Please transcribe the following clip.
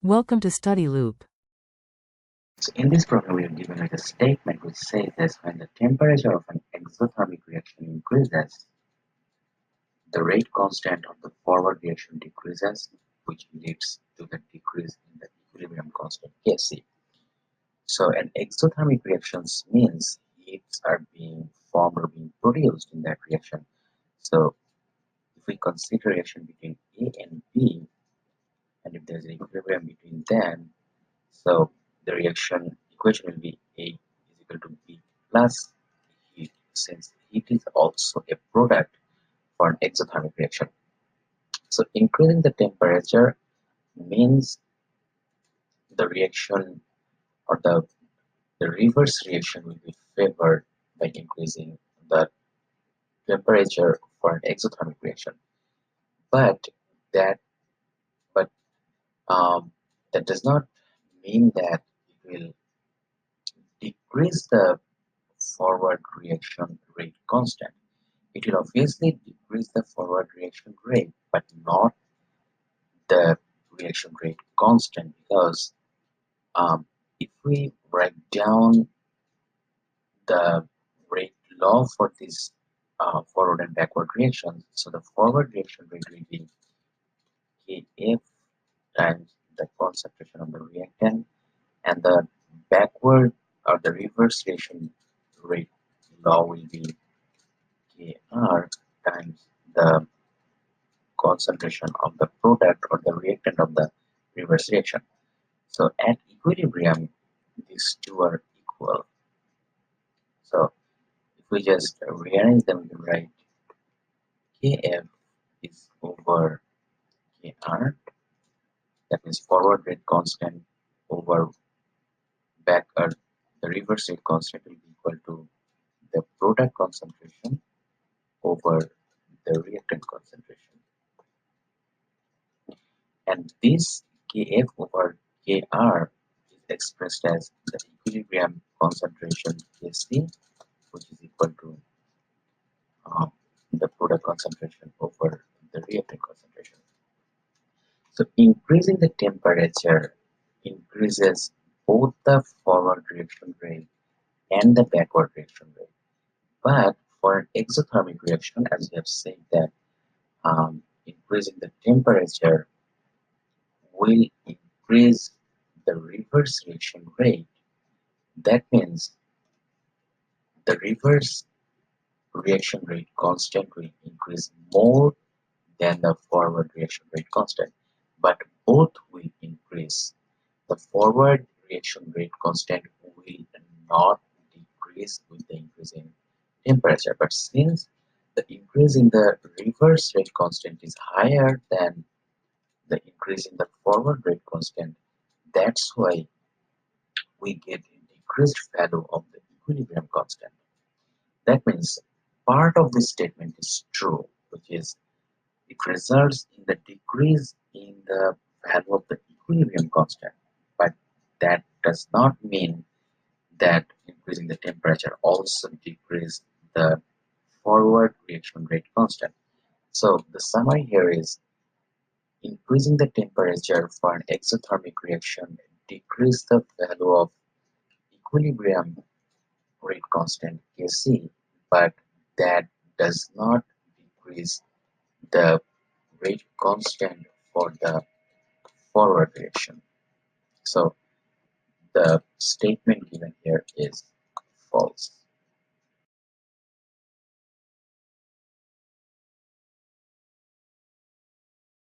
Welcome to Study Loop. So in this program, we are given a statement which says that when the temperature of an exothermic reaction increases, the rate constant of the forward reaction decreases, which leads to the decrease in the equilibrium constant Kc. So an exothermic reactions means heats are being formed or being produced in that reaction. So if we consider reaction between A and B, and if there's an equilibrium between them, so the reaction equation will be A is equal to B plus heat, since heat is also a product for an exothermic reaction. So increasing the temperature means the reaction or the reverse reaction will be favored by increasing the temperature for an exothermic reaction. But that but that does not mean that it will decrease the forward reaction rate constant. It will obviously decrease the forward reaction rate, but not the reaction rate constant, because if we write down the rate law for this forward and backward reactions, so the forward reaction rate will be Kf times the concentration of the reactant, and the backward or the reverse reaction rate law will be Kr times the concentration of the product or the reactant of the reverse reaction. So at equilibrium, these two are equal. So if we just rearrange them, we write Kf is over Kr, that means forward rate constant over back or the reverse rate constant will be equal to the product concentration over the reactant concentration. And this Kf over Kr is expressed as the equilibrium concentration Kc, which is equal to the product concentration over the reactant concentration. So increasing the temperature increases both the forward reaction rate and the backward reaction rate. But for an exothermic reaction, as we have said that increasing the temperature will increase the reverse reaction rate. That means the reverse reaction rate constant will increase more than the forward reaction rate constant, but both will increase. The forward reaction rate constant will not decrease with the increase in temperature, but since the increase in the reverse rate constant is higher than the increase in the forward rate constant, that's why we get a decreased value of the equilibrium constant. That means part of this statement is true, which is it results in the decrease in the value of the equilibrium constant, but that does not mean that increasing the temperature also decrease the forward reaction rate constant. So the summary here is increasing the temperature for an exothermic reaction decrease the value of equilibrium rate constant Kc, but that does not decrease the rate constant for the forward reaction. So the statement given here is false.